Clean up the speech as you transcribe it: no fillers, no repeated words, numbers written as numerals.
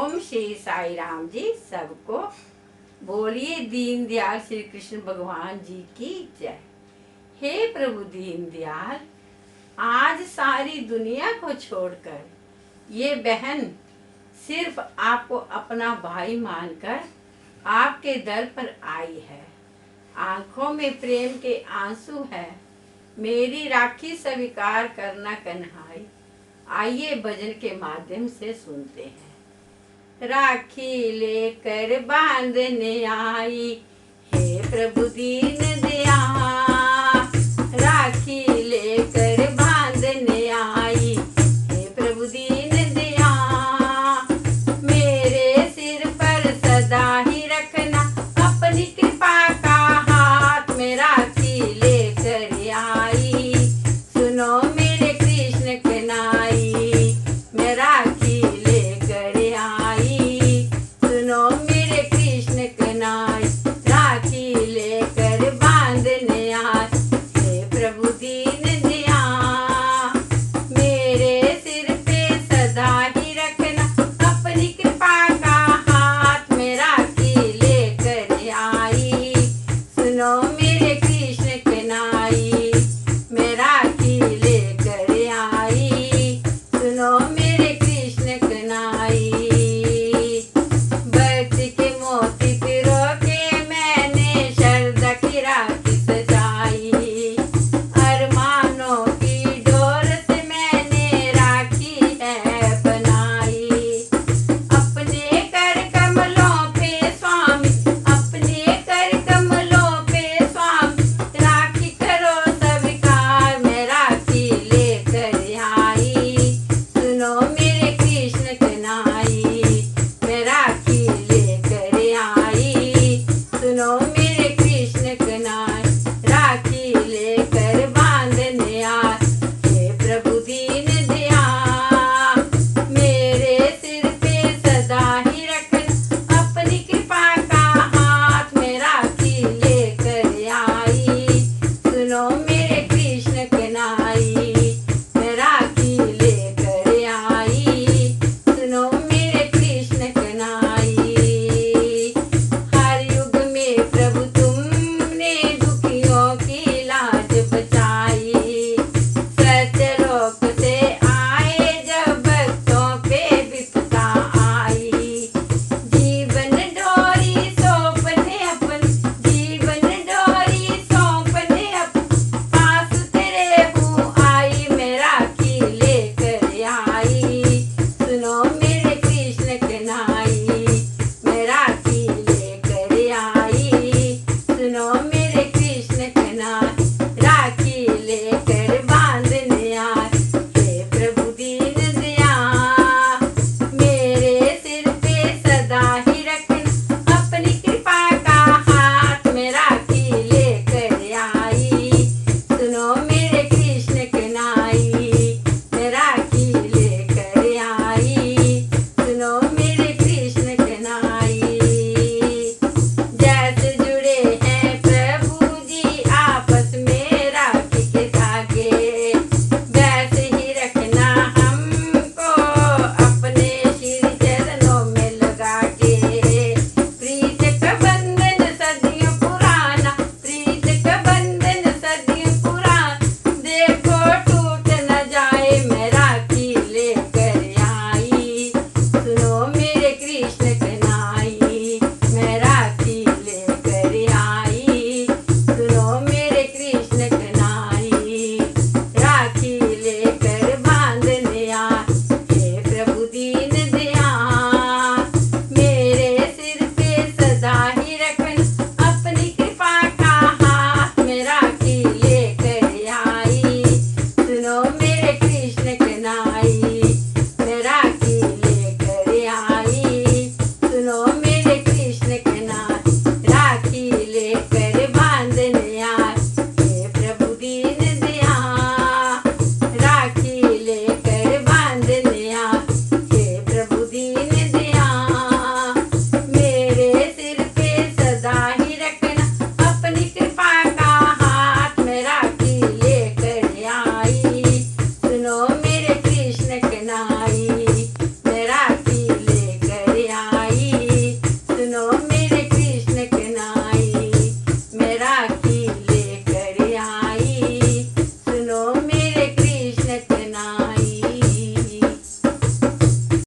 ओम श्री साई राम जी सबको। बोलिए दीनदयाल श्री कृष्ण भगवान जी की जय। हे प्रभु दीनदयाल, आज सारी दुनिया को छोड़कर ये बहन सिर्फ आपको अपना भाई मानकर आपके दर पर आई है। आंखों में प्रेम के आंसू है, मेरी राखी स्वीकार करना कन्हाई। आइए भजन के माध्यम से सुनते हैं। राखी लेकर बांधने आई, हे प्रभु दीन